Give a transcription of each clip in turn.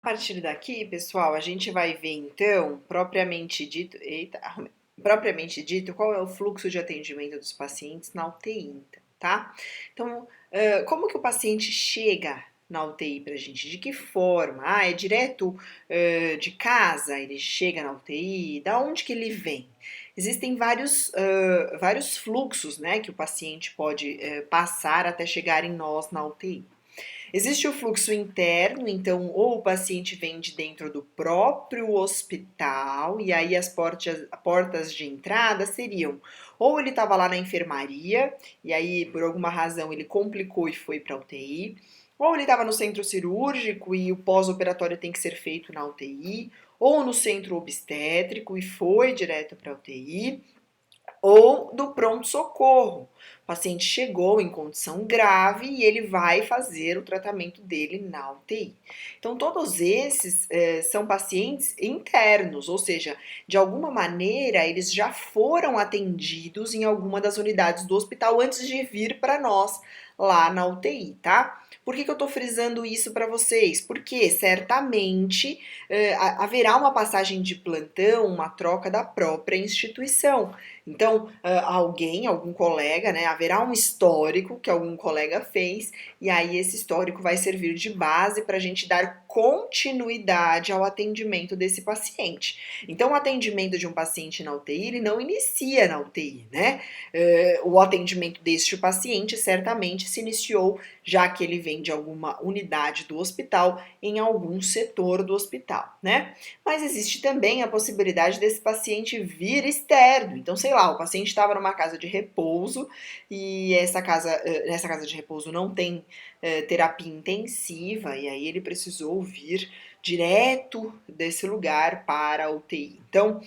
A partir daqui, pessoal, a gente vai ver então, propriamente dito, propriamente dito, qual é o fluxo de atendimento dos pacientes na UTI, tá? Então, como que o paciente chega na UTI pra gente? De que forma? Ah, é direto, de casa? Ele chega na UTI? Da onde que ele vem? Existem vários fluxos, né, que o paciente pode passar até chegar em nós na UTI. Existe o fluxo interno, então, ou o paciente vem de dentro do próprio hospital, e aí as portas de entrada seriam, ou ele estava lá na enfermaria, e aí por alguma razão ele complicou e foi para a UTI, ou ele estava no centro cirúrgico e o pós-operatório tem que ser feito na UTI, ou no centro obstétrico e foi direto para a UTI, ou do pronto-socorro. O paciente chegou em condição grave e ele vai fazer o tratamento dele na UTI. Então, todos esses são pacientes internos, ou seja, de alguma maneira eles já foram atendidos em alguma das unidades do hospital antes de vir para nós lá na UTI, tá? Por que eu estou frisando isso para vocês? Porque certamente haverá uma passagem de plantão, uma troca da própria instituição. Então, algum colega, né, haverá um histórico que algum colega fez, e aí esse histórico vai servir de base para a gente dar continuidade ao atendimento desse paciente. Então, o atendimento de um paciente na UTI, ele não inicia na UTI, né? O atendimento deste paciente certamente se iniciou já que ele vem de alguma unidade do hospital em algum setor do hospital, né? Mas existe também a possibilidade desse paciente vir externo. Então, sei lá, o paciente estava numa casa de repouso e nessa casa de repouso não tem terapia intensiva e aí ele precisou vir direto desse lugar para a UTI. Então,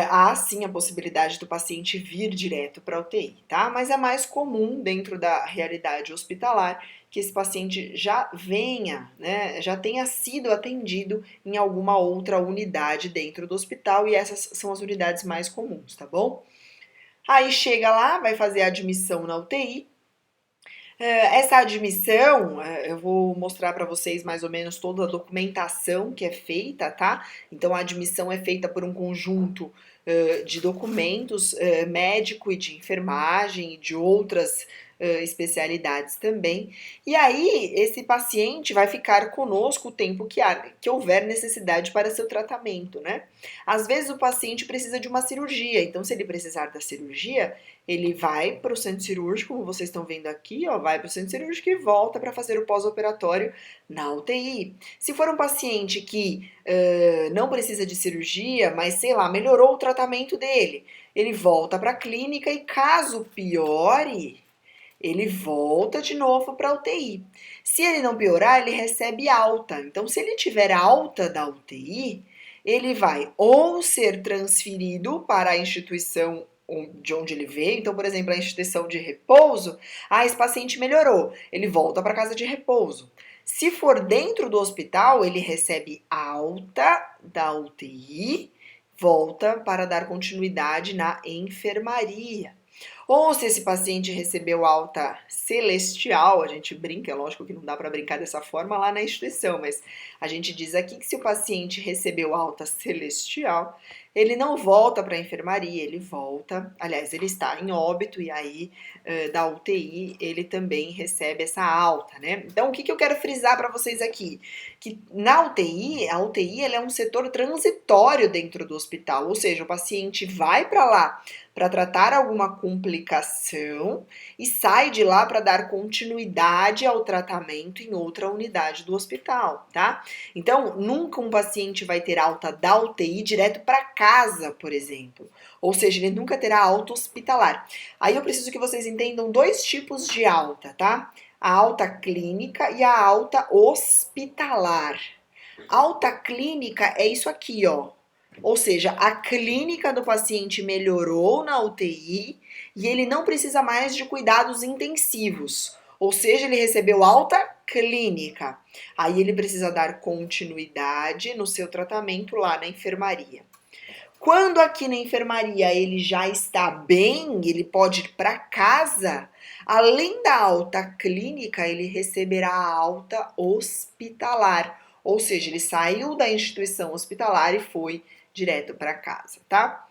há sim a possibilidade do paciente vir direto para a UTI, tá? Mas é mais comum dentro da realidade hospitalar que esse paciente já venha, né, já tenha sido atendido em alguma outra unidade dentro do hospital e essas são as unidades mais comuns, tá bom? Aí chega lá, vai fazer a admissão na UTI. Essa admissão, eu vou mostrar para vocês mais ou menos toda a documentação que é feita, tá? Então, a admissão é feita por um conjunto de documentos médico e de enfermagem e de outras especialidades também. E aí, esse paciente vai ficar conosco o tempo que houver necessidade para seu tratamento, né? Às vezes, o paciente precisa de uma cirurgia, então, se ele precisar da cirurgia, ele vai para o centro cirúrgico, como vocês estão vendo aqui, ó, vai para o centro cirúrgico e volta para fazer o pós-operatório na UTI. Se for um paciente que não precisa de cirurgia, mas sei lá, melhorou o tratamento dele, ele volta para a clínica e caso piore, ele volta de novo para a UTI. Se ele não piorar, ele recebe alta. Então, se ele tiver alta da UTI, ele vai ou ser transferido para a instituição de onde ele veio, então, por exemplo, a instituição de repouso, esse paciente melhorou, ele volta para casa de repouso. Se for dentro do hospital, ele recebe alta da UTI, volta para dar continuidade na enfermaria. Ou se esse paciente recebeu alta celestial, a gente brinca, é lógico que não dá para brincar dessa forma lá na instituição, mas a gente diz aqui que se o paciente recebeu alta celestial, ele não volta para a enfermaria, ele volta, aliás, ele está em óbito e aí da UTI ele também recebe essa alta, né? Então, o que eu quero frisar para vocês aqui? Que na UTI, a UTI ela é um setor transitório dentro do hospital, ou seja, o paciente vai para lá para tratar alguma complicação e sai de lá para dar continuidade ao tratamento em outra unidade do hospital, tá? Então, nunca um paciente vai ter alta da UTI direto para casa, por exemplo. Ou seja, ele nunca terá alta hospitalar. Aí eu preciso que vocês entendam dois tipos de alta, tá? A alta clínica e a alta hospitalar. Alta clínica é isso aqui, ó. Ou seja, a clínica do paciente melhorou na UTI e ele não precisa mais de cuidados intensivos. Ou seja, ele recebeu alta clínica. Aí ele precisa dar continuidade no seu tratamento lá na enfermaria. Quando aqui na enfermaria ele já está bem, ele pode ir para casa, além da alta clínica, ele receberá a alta hospitalar. Ou seja, ele saiu da instituição hospitalar e foi direto para casa, tá?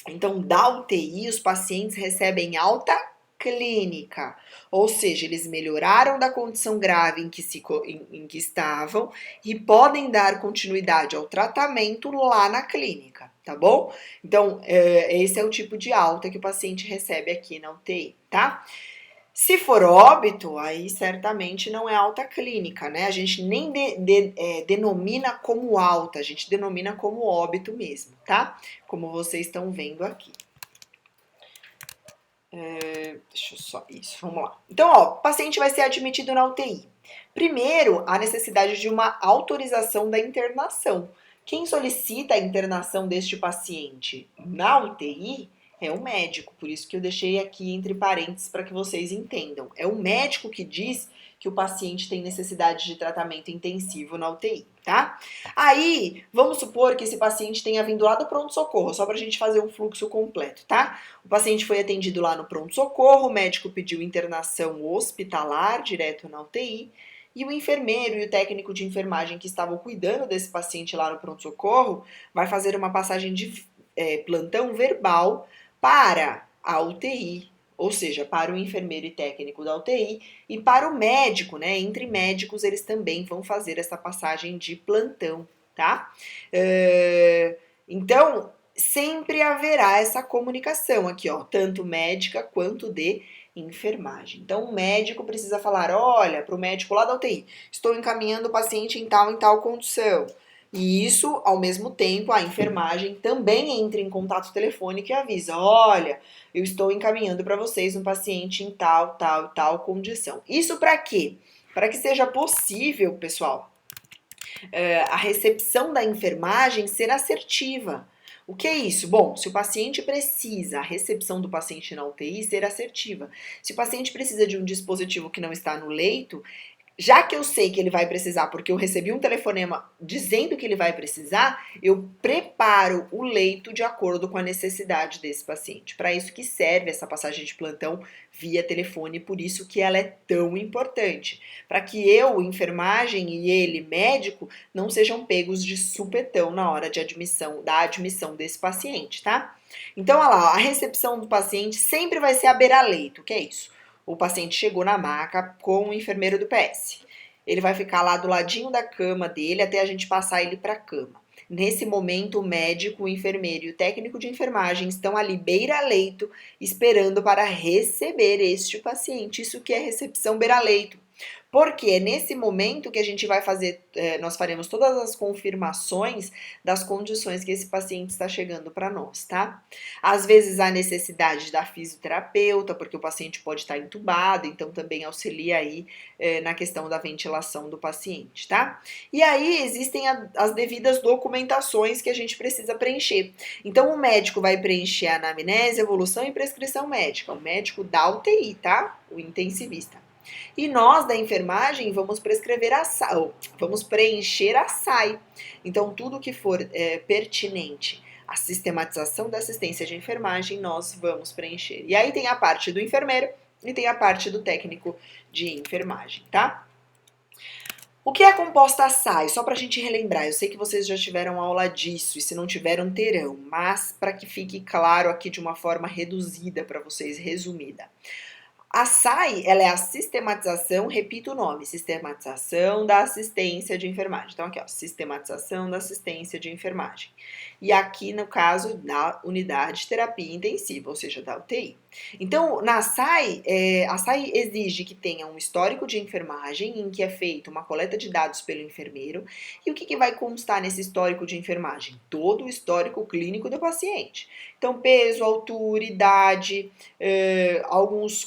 Então, da UTI, os pacientes recebem alta clínica, ou seja, eles melhoraram da condição grave em que estavam e podem dar continuidade ao tratamento lá na clínica, tá bom? Então, esse é o tipo de alta que o paciente recebe aqui na UTI, tá? Se for óbito, aí certamente não é alta clínica, né? A gente nem denomina como alta, a gente denomina como óbito mesmo, tá? Como vocês estão vendo aqui. Deixa eu só, isso, vamos lá. Então, ó, o paciente vai ser admitido na UTI. Primeiro, a necessidade de uma autorização da internação. Quem solicita a internação deste paciente na UTI é o médico, por isso que eu deixei aqui entre parênteses para que vocês entendam. É o médico que diz que o paciente tem necessidade de tratamento intensivo na UTI, tá? Aí, vamos supor que esse paciente tenha vindo lá do pronto-socorro, só para a gente fazer um fluxo completo, tá? O paciente foi atendido lá no pronto-socorro, o médico pediu internação hospitalar, direto na UTI, e o enfermeiro e o técnico de enfermagem que estavam cuidando desse paciente lá no pronto-socorro vai fazer uma passagem de plantão verbal para a UTI, ou seja, para o enfermeiro e técnico da UTI e para o médico, né? Entre médicos eles também vão fazer essa passagem de plantão, tá? Então, sempre haverá essa comunicação aqui, ó, tanto médica quanto de enfermagem. Então, o médico precisa falar, olha, para o médico lá da UTI, estou encaminhando o paciente em tal condição. E isso, ao mesmo tempo, a enfermagem também entra em contato telefônico e avisa, olha, eu estou encaminhando para vocês um paciente em tal condição. Isso para quê? Para que seja possível, pessoal, a recepção da enfermagem ser assertiva. O que é isso? Bom, se o paciente precisa, a recepção do paciente na UTI ser assertiva. Se o paciente precisa de um dispositivo que não está no leito, já que eu sei que ele vai precisar, porque eu recebi um telefonema dizendo que ele vai precisar, eu preparo o leito de acordo com a necessidade desse paciente. Para isso que serve essa passagem de plantão via telefone, por isso que ela é tão importante. Para que eu, enfermagem, e ele, médico, não sejam pegos de supetão na hora de da admissão desse paciente, tá? Então, olha lá, a recepção do paciente sempre vai ser à beira-leito. O que é isso? O paciente chegou na maca com o enfermeiro do PS. Ele vai ficar lá do ladinho da cama dele até a gente passar ele para a cama. Nesse momento, o médico, o enfermeiro e o técnico de enfermagem estão ali beira-leito, esperando para receber este paciente. Isso que é recepção beira-leito. Porque é nesse momento que a gente vai fazer, nós faremos todas as confirmações das condições que esse paciente está chegando para nós, tá? Às vezes há necessidade da fisioterapeuta, porque o paciente pode estar entubado, então também auxilia aí na questão da ventilação do paciente, tá? E aí existem as devidas documentações que a gente precisa preencher. Então o médico vai preencher a anamnese, evolução e prescrição médica, o médico da UTI, tá? O intensivista. E nós da enfermagem vamos prescrever vamos preencher a SAI. Então, tudo que for pertinente à sistematização da assistência de enfermagem, nós vamos preencher. E aí tem a parte do enfermeiro e tem a parte do técnico de enfermagem, tá? O que é composta a SAI? Só para a gente relembrar, eu sei que vocês já tiveram aula disso e se não tiveram, terão, mas para que fique claro aqui de uma forma reduzida para vocês, resumida. A SAI, ela é a sistematização, repito o nome, sistematização da assistência de enfermagem. Então, aqui, ó, sistematização da assistência de enfermagem. E aqui, no caso, da unidade de terapia intensiva, ou seja, da UTI. Então, na SAI, a SAI exige que tenha um histórico de enfermagem, em que é feita uma coleta de dados pelo enfermeiro. E o que vai constar nesse histórico de enfermagem? Todo o histórico clínico do paciente. Então, peso, altura, idade,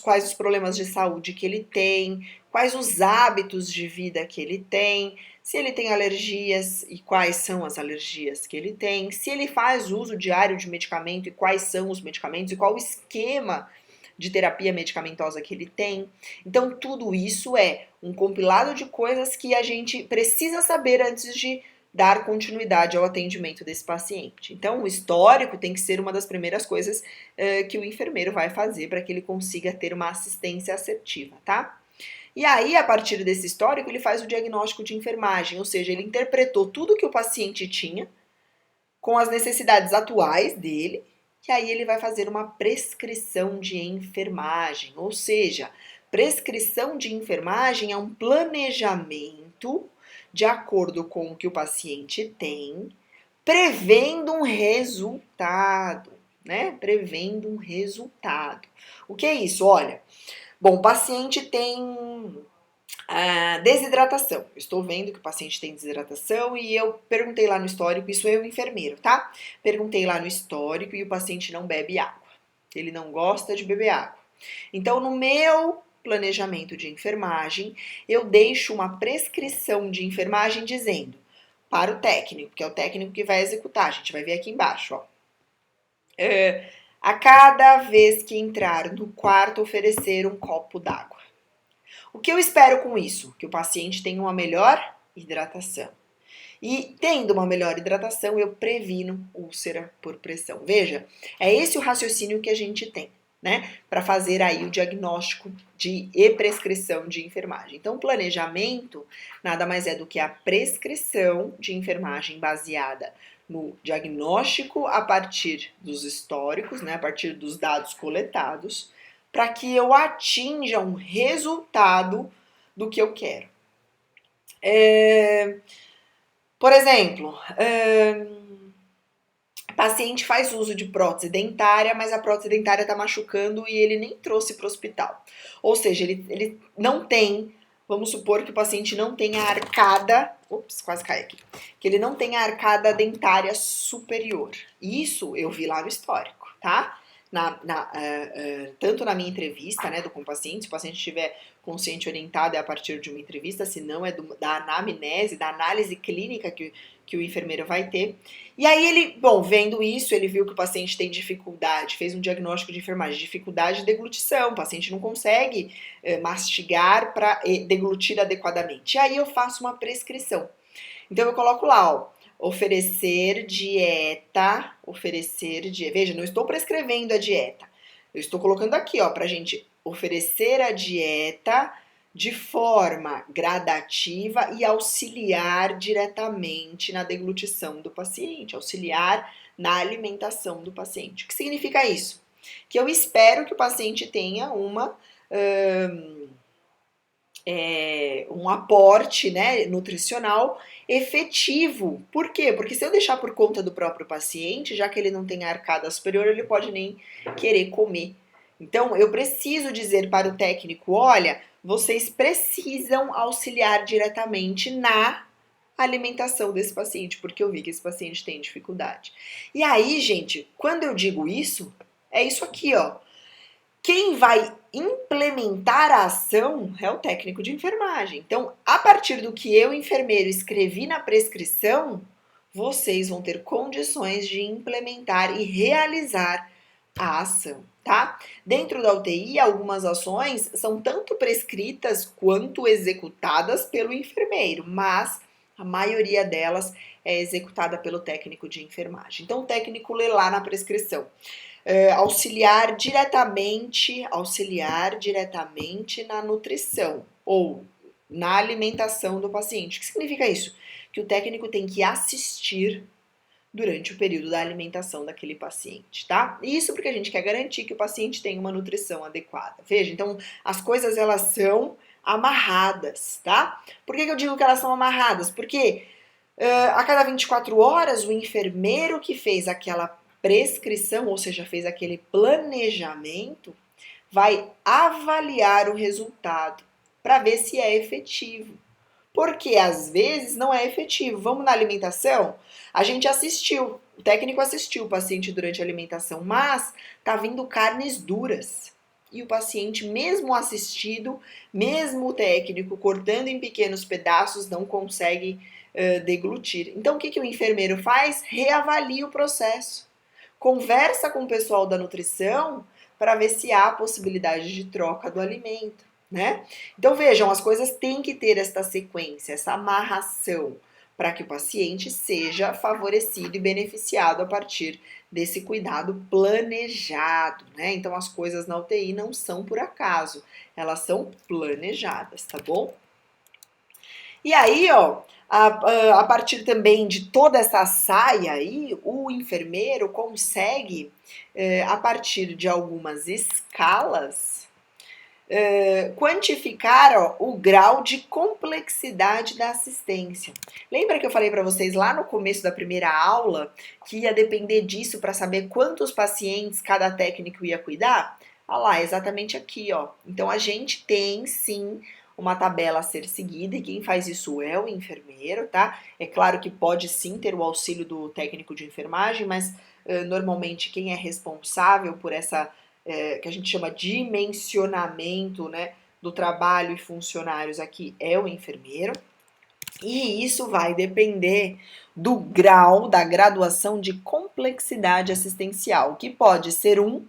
quais os problemas de saúde que ele tem, quais os hábitos de vida que ele tem, se ele tem alergias e quais são as alergias que ele tem, se ele faz uso diário de medicamento e quais são os medicamentos e qual o esquema de terapia medicamentosa que ele tem. Então, tudo isso é um compilado de coisas que a gente precisa saber antes de dar continuidade ao atendimento desse paciente. Então, o histórico tem que ser uma das primeiras coisas que o enfermeiro vai fazer para que ele consiga ter uma assistência assertiva, tá? E aí, a partir desse histórico, ele faz o diagnóstico de enfermagem, ou seja, ele interpretou tudo que o paciente tinha com as necessidades atuais dele, e aí ele vai fazer uma prescrição de enfermagem, ou seja, prescrição de enfermagem é um planejamento de acordo com o que o paciente tem, prevendo um resultado, né? Prevendo um resultado. O que é isso? Olha, bom, o paciente tem desidratação. Estou vendo que o paciente tem desidratação e eu perguntei lá no histórico, isso é o enfermeiro, tá? Perguntei lá no histórico e o paciente não bebe água. Ele não gosta de beber água. Então, no meu planejamento de enfermagem, eu deixo uma prescrição de enfermagem dizendo para o técnico, que é o técnico que vai executar. A gente vai ver aqui embaixo, ó. A cada vez que entrar no quarto, oferecer um copo d'água. O que eu espero com isso? Que o paciente tenha uma melhor hidratação. E tendo uma melhor hidratação, eu previno úlcera por pressão. Veja, é esse o raciocínio que a gente tem, né? Para fazer aí o diagnóstico e prescrição de enfermagem. Então, planejamento nada mais é do que a prescrição de enfermagem baseada no diagnóstico a partir dos históricos, né? A partir dos dados coletados, para que eu atinja um resultado do que eu quero. Por exemplo, o paciente faz uso de prótese dentária, mas a prótese dentária está machucando e ele nem trouxe para o hospital. Ou seja, ele não tem, vamos supor que o paciente não tenha arcada, quase caí aqui, que ele não tenha arcada dentária superior. Isso eu vi lá no histórico, tá? Tanto na minha entrevista, né, com o paciente, se o paciente estiver consciente orientado é a partir de uma entrevista, se não é da anamnese, da análise clínica que o enfermeiro vai ter. E aí ele, bom, vendo isso, ele viu que o paciente tem dificuldade, fez um diagnóstico de enfermagem, dificuldade de deglutição, o paciente não consegue mastigar para deglutir adequadamente. E aí eu faço uma prescrição. Então eu coloco lá, ó, oferecer dieta, veja, não estou prescrevendo a dieta, eu estou colocando aqui, ó, pra gente oferecer a dieta de forma gradativa e auxiliar diretamente na deglutição do paciente, auxiliar na alimentação do paciente. O que significa isso? Que eu espero que o paciente tenha um aporte, né, nutricional efetivo. Por quê? Porque se eu deixar por conta do próprio paciente, já que ele não tem a arcada superior, ele pode nem querer comer. Então, eu preciso dizer para o técnico, olha, vocês precisam auxiliar diretamente na alimentação desse paciente, porque eu vi que esse paciente tem dificuldade. E aí, gente, quando eu digo isso, é isso aqui, ó. Quem vai implementar a ação é o técnico de enfermagem. Então, a partir do que eu, enfermeiro, escrevi na prescrição, vocês vão ter condições de implementar e realizar a ação, tá? Dentro da UTI, algumas ações são tanto prescritas quanto executadas pelo enfermeiro, mas a maioria delas é executada pelo técnico de enfermagem. Então, o técnico lê lá na prescrição. Auxiliar diretamente na nutrição ou na alimentação do paciente. O que significa isso? Que o técnico tem que assistir durante o período da alimentação daquele paciente, tá? Isso porque a gente quer garantir que o paciente tenha uma nutrição adequada. Veja, então as coisas elas são amarradas, tá? Por que eu digo que elas são amarradas? Porque a cada 24 horas o enfermeiro que fez aquela prescrição, ou seja, fez aquele planejamento, vai avaliar o resultado para ver se é efetivo. Porque às vezes não é efetivo. Vamos na alimentação? A gente assistiu, o técnico assistiu o paciente durante a alimentação, mas tá vindo carnes duras. E o paciente, mesmo assistido, mesmo o técnico cortando em pequenos pedaços, não consegue deglutir. Então, o que o enfermeiro faz? Reavalia o processo. Conversa com o pessoal da nutrição para ver se há possibilidade de troca do alimento, né? Então vejam, as coisas têm que ter esta sequência, essa amarração, para que o paciente seja favorecido e beneficiado a partir desse cuidado planejado, né? Então as coisas na UTI não são por acaso, elas são planejadas, tá bom? E aí, ó, a partir também de toda essa saia aí, o enfermeiro consegue, a partir de algumas escalas, quantificar, ó, o grau de complexidade da assistência. Lembra que eu falei para vocês lá no começo da primeira aula que ia depender disso para saber quantos pacientes cada técnico ia cuidar? Olha lá, exatamente aqui, ó. Então a gente tem sim uma tabela a ser seguida e quem faz isso é o enfermeiro, tá? É claro que pode sim ter o auxílio do técnico de enfermagem, mas normalmente quem é responsável por essa que a gente chama dimensionamento, né, do trabalho e funcionários aqui é o enfermeiro. E isso vai depender do grau da graduação de complexidade assistencial, que pode ser 1,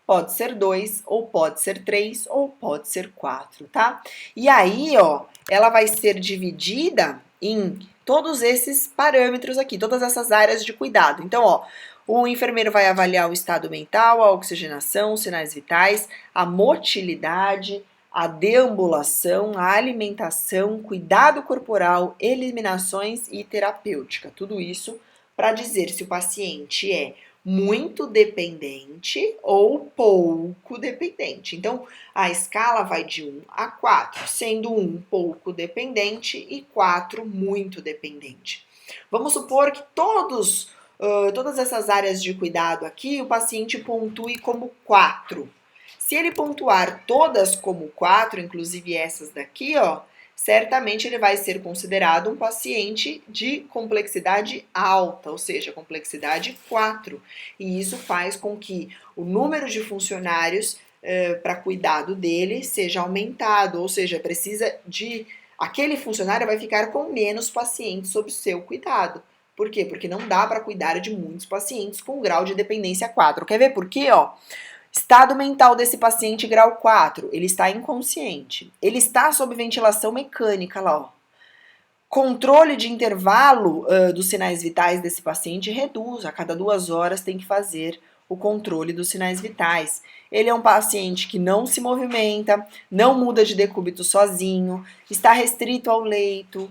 pode ser 2, ou pode ser 3, ou pode ser 4, tá? E aí, ó, ela vai ser dividida em todos esses parâmetros aqui, todas essas áreas de cuidado. Então, ó, o enfermeiro vai avaliar o estado mental, a oxigenação, os sinais vitais, a motilidade, a deambulação, a alimentação, cuidado corporal, eliminações e terapêutica. Tudo isso para dizer se o paciente é muito dependente ou pouco dependente. Então, a escala vai de 1 a 4, sendo 1 pouco dependente e 4 muito dependente. Vamos supor que todas essas áreas de cuidado aqui, o paciente pontue como 4. Se ele pontuar todas como 4, inclusive essas daqui, ó, certamente ele vai ser considerado um paciente de complexidade alta, ou seja, complexidade 4. E isso faz com que o número de funcionários para cuidado dele seja aumentado, ou seja, precisa de... Aquele funcionário vai ficar com menos pacientes sob seu cuidado. Por quê? Porque não dá para cuidar de muitos pacientes com grau de dependência 4. Quer ver por quê? Ó? Estado mental desse paciente grau 4, ele está inconsciente. Ele está sob ventilação mecânica lá, ó. Controle de intervalo dos sinais vitais desse paciente reduz. A cada 2 horas tem que fazer o controle dos sinais vitais. Ele é um paciente que não se movimenta, não muda de decúbito sozinho, está restrito ao leito,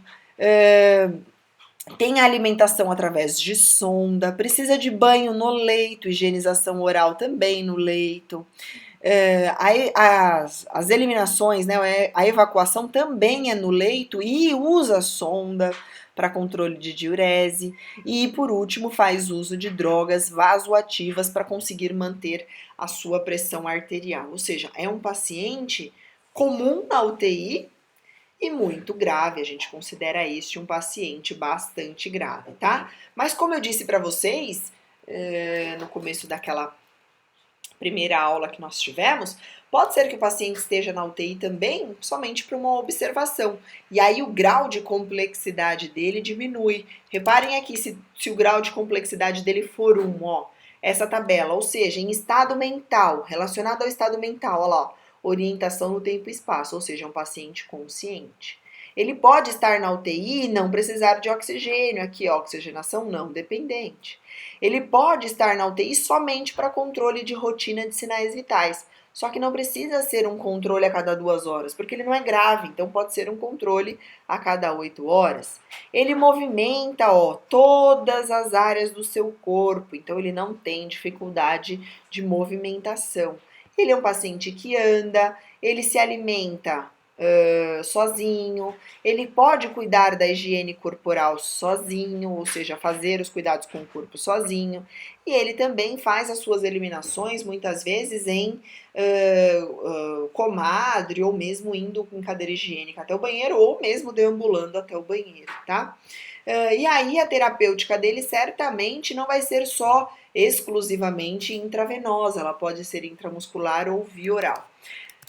tem alimentação através de sonda, precisa de banho no leito, higienização oral também no leito. As eliminações, né, a evacuação também é no leito e usa sonda para controle de diurese. E, por último, faz uso de drogas vasoativas para conseguir manter a sua pressão arterial. Ou seja, é um paciente comum na UTI, e muito grave, a gente considera este um paciente bastante grave, tá? Mas como eu disse para vocês, no começo daquela primeira aula que nós tivemos, pode ser que o paciente esteja na UTI também somente para uma observação. E aí o grau de complexidade dele diminui. Reparem aqui, se o grau de complexidade dele for 1, ó, essa tabela, ou seja, em estado mental, relacionado ao estado mental, ó lá, ó, orientação no tempo e espaço, ou seja, é um paciente consciente. Ele pode estar na UTI e não precisar de oxigênio, aqui, ó, oxigenação não dependente. Ele pode estar na UTI somente para controle de rotina de sinais vitais, só que não precisa ser um controle a cada 2 horas, porque ele não é grave, então pode ser um controle a cada 8 horas. Ele movimenta, ó, todas as áreas do seu corpo, então ele não tem dificuldade de movimentação. Ele é um paciente que anda, ele se alimenta sozinho, ele pode cuidar da higiene corporal sozinho, ou seja, fazer os cuidados com o corpo sozinho, e ele também faz as suas eliminações muitas vezes em comadre, ou mesmo indo com cadeira higiênica até o banheiro, ou mesmo deambulando até o banheiro, tá? E aí a terapêutica dele certamente não vai ser só exclusivamente intravenosa, ela pode ser intramuscular ou via oral.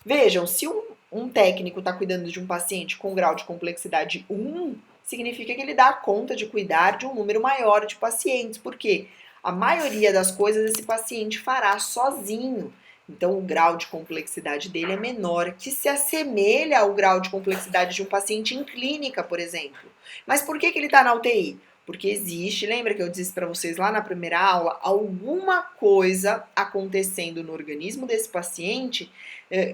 Vejam, se um técnico está cuidando de um paciente com grau de complexidade 1, significa que ele dá conta de cuidar de um número maior de pacientes, porque a maioria das coisas esse paciente fará sozinho. Então, o grau de complexidade dele é menor, que se assemelha ao grau de complexidade de um paciente em clínica, por exemplo. Mas por que ele está na UTI? Porque existe, lembra que eu disse para vocês lá na primeira aula, alguma coisa acontecendo no organismo desse paciente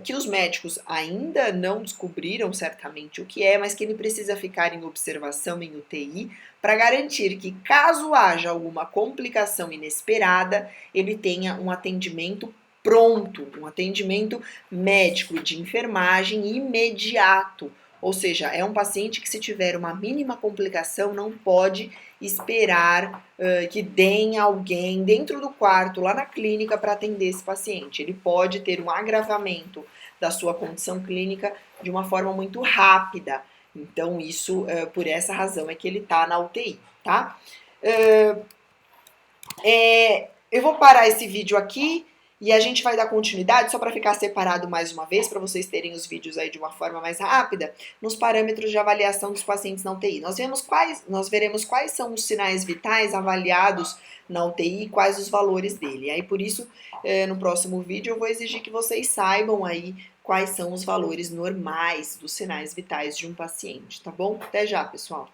que os médicos ainda não descobriram certamente o que é, mas que ele precisa ficar em observação em UTI para garantir que, caso haja alguma complicação inesperada, ele tenha um atendimento pronto, um atendimento médico de enfermagem imediato. Ou seja, é um paciente que, se tiver uma mínima complicação, não pode esperar que deem alguém dentro do quarto, lá na clínica, para atender esse paciente. Ele pode ter um agravamento da sua condição clínica de uma forma muito rápida. Então, isso, por essa razão, é que ele está na UTI, tá? Eu vou parar esse vídeo aqui e a gente vai dar continuidade, só para ficar separado mais uma vez, para vocês terem os vídeos aí de uma forma mais rápida, nos parâmetros de avaliação dos pacientes na UTI. Nós veremos quais são os sinais vitais avaliados na UTI e quais os valores dele. Aí, por isso, no próximo vídeo eu vou exigir que vocês saibam aí quais são os valores normais dos sinais vitais de um paciente, tá bom? Até já, pessoal!